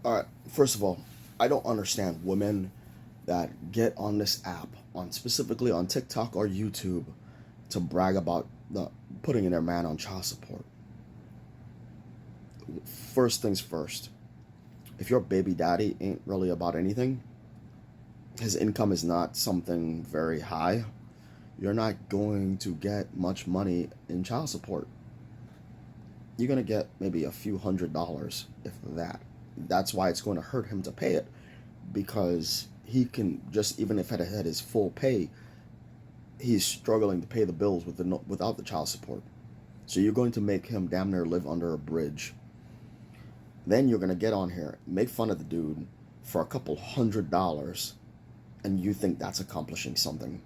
All right. First of all, I don't understand women that get on this app, on specifically on TikTok or YouTube, to brag about the putting their man on child support. First things first. If your baby daddy ain't really about anything, his income is not something very high, you're not going to get much money in child support. You're going to get maybe a few $100s, if that. That's why it's going to hurt him to pay it, because he can just, even if it had his full pay, he's struggling to pay the bills without the child support. So you're going to make him damn near live under a bridge. Then you're going to get on here, make fun of the dude for a couple $100, and you think that's accomplishing something.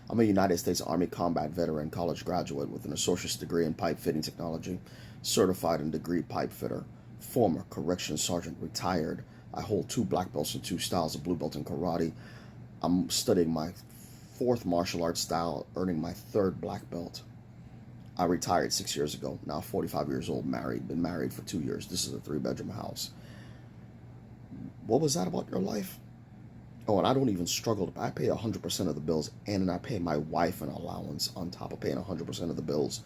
I'm a United States Army combat veteran, college graduate with an associate's degree in pipe fitting technology, certified and degree pipe fitter, former corrections sergeant, retired. I hold 2 black belts and 2 styles of blue belt in karate. I'm studying my 4th martial arts style, earning my 3rd black belt. I retired 6 years ago, now 45 years old, married, been married for 2 years. This is a 3-bedroom house. What was that about your life? Oh, and I don't even struggle. I pay 100% of the bills, and then I pay my wife an allowance on top of paying 100% of the bills.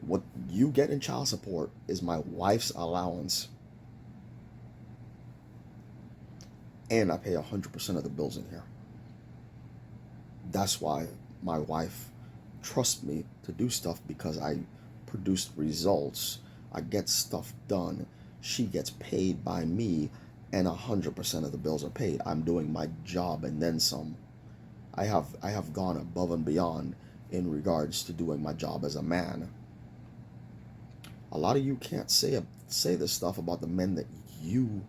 What you get in child support is my wife's allowance, and I pay 100% of the bills in here. That's why my wife trusts me to do stuff, because I produce results. I get stuff done. She gets paid by me, and 100% of the bills are paid. I'm doing my job and then some. I have gone above and beyond in regards to doing my job as a man. A lot of you can't say this stuff about the men that you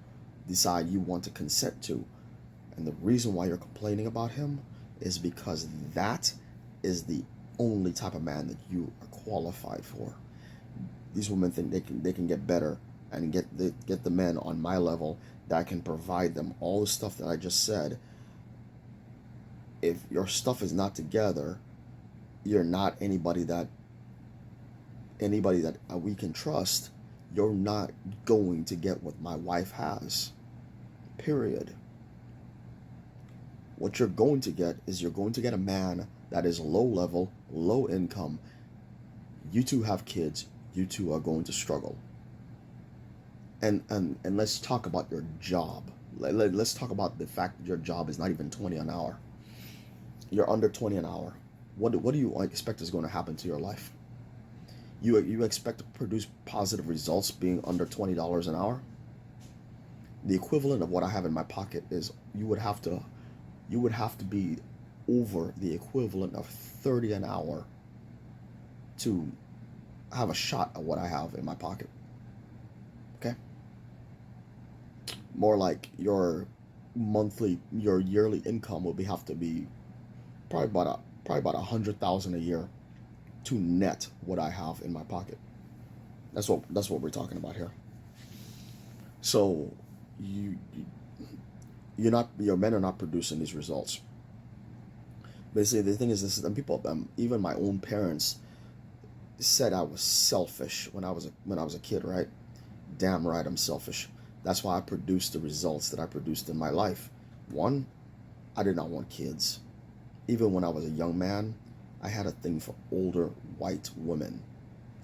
decide you want to consent to. And the reason why you're complaining about him is because that is the only type of man that you are qualified for. These women think they can get better and get the men on my level that can provide them all the stuff that I just said. If your stuff is not together, you're not anybody that we can trust. You're not going to get what my wife has. Period. What you're going to get is you're going to get a man that is low level, low income. You two have kids. You two are going to struggle. And let's talk about your job. Let's talk about the fact that your job is not even 20 an hour. You're under 20 an hour. What do you expect is going to happen to your life? You expect to produce positive results being under $20 an hour? The equivalent of what I have in my pocket is you would have to be over the equivalent of 30 an hour to have a shot at what I have in my pocket. Okay? More like your yearly income will have to be probably about 100,000 a year to net what I have in my pocket. That's what we're talking about here. So you your men are not producing these results. Basically, the thing is this: and people, even my own parents said I was selfish when I was a kid. Right? Damn right, I'm selfish. That's why I produced the results that I produced in my life. One, I did not want kids. Even when I was a young man, I had a thing for older white women.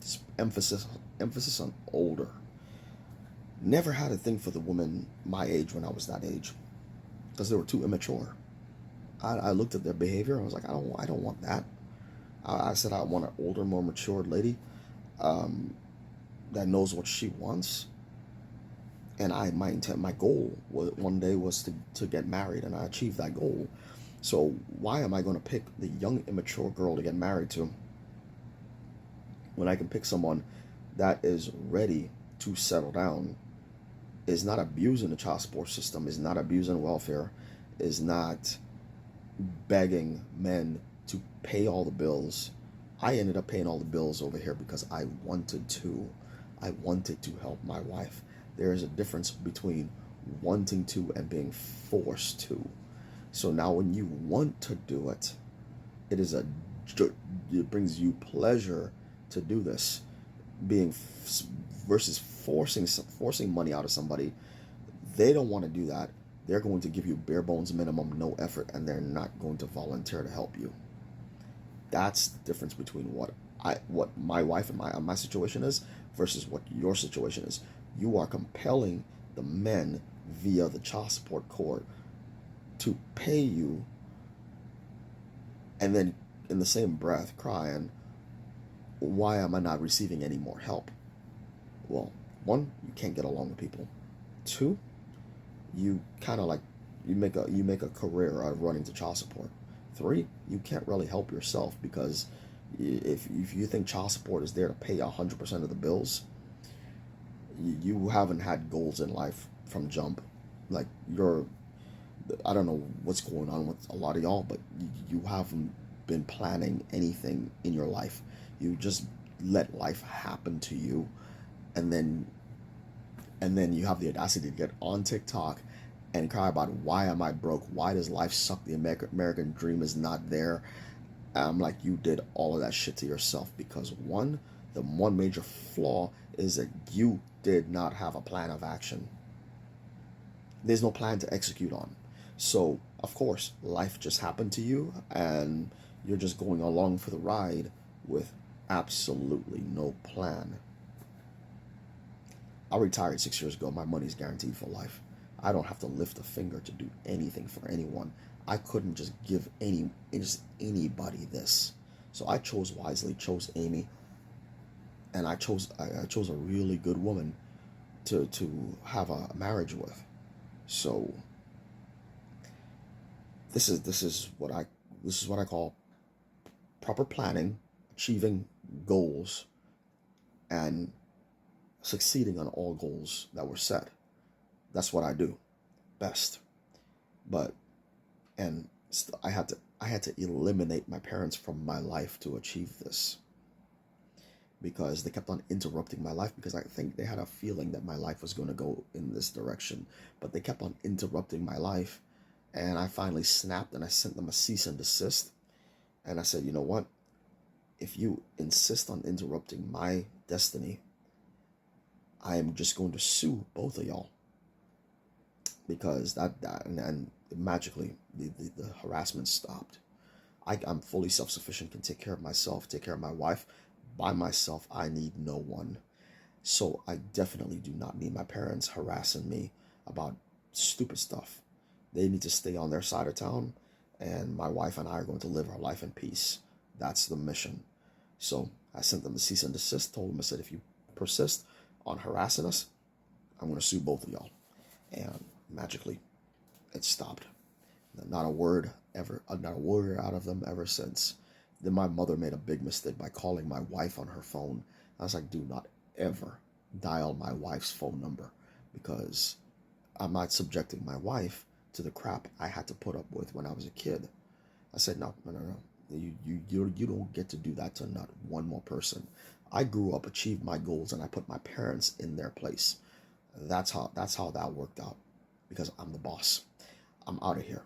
Just emphasis on older. Never had a thing for the women my age when I was that age, because they were too immature. I looked at their behavior and I was like, I don't want that. I said I want an older, more matured lady, um, that knows what she wants. And my goal was one day was to get married, and I achieved that goal. So why am I going to pick the young, immature girl to get married to when I can pick someone that is ready to settle down, is not abusing the child support system, is not abusing welfare, is not begging men to pay all the bills. I ended up paying all the bills over here because I wanted to. I wanted to help my wife. There is a difference between wanting to and being forced to. So now when you want to do it, it is it brings you pleasure to do this. Being versus forcing money out of somebody, they don't want to do that, they're going to give you bare bones minimum, no effort, and they're not going to volunteer to help you. That's the difference between what my wife and my situation is versus what your situation is. You are compelling the men via the child support court to pay you, and then in the same breath crying, why am I not receiving any more help? Well, one, you can't get along with people. Two, you kind of like you make a career out of running to child support. Three, you can't really help yourself because if you think child support is there to pay 100% of the bills, you haven't had goals in life from jump. Like I don't know what's going on with a lot of y'all, but you haven't been planning anything in your life. You just let life happen to you, and then you have the audacity to get on TikTok and cry about why am I broke? Why does life suck? The American dream is not there. I'm like, you did all of that shit to yourself because the one major flaw is that you did not have a plan of action. There's no plan to execute on. So, of course, life just happened to you and you're just going along for the ride with absolutely no plan. I retired 6 years ago. My money's guaranteed for life. I don't have to lift a finger to do anything for anyone. I couldn't just give anybody this. So I chose wisely, chose Amy, and I chose a really good woman to have a marriage with. So this is what I call proper planning, achieving goals, and succeeding on all goals that were set. That's what I do best. But I had to eliminate my parents from my life to achieve this, because they kept on interrupting my life, because I think they had a feeling that my life was going to go in this direction, but they kept on interrupting my life, and I finally snapped and I sent them a cease and desist, and I said, you know what, if you insist on interrupting my destiny, I am just going to sue both of y'all, because that and magically the harassment stopped. I'm fully self-sufficient, can take care of myself, take care of my wife. By myself, I need no one. So I definitely do not need my parents harassing me about stupid stuff. They need to stay on their side of town, and my wife and I are going to live our life in peace. That's the mission. So I sent them the cease and desist, told them, I said, if you persist on harassing us, I'm going to sue both of y'all. And magically, it stopped. Not a word out of them ever since. Then my mother made a big mistake by calling my wife on her phone. I was like, do not ever dial my wife's phone number, because I'm not subjecting my wife to the crap I had to put up with when I was a kid. I said, no. You don't get to do that to not one more person. I grew up, achieved my goals, and I put my parents in their place. That's how that worked out, because I'm the boss. I'm out of here.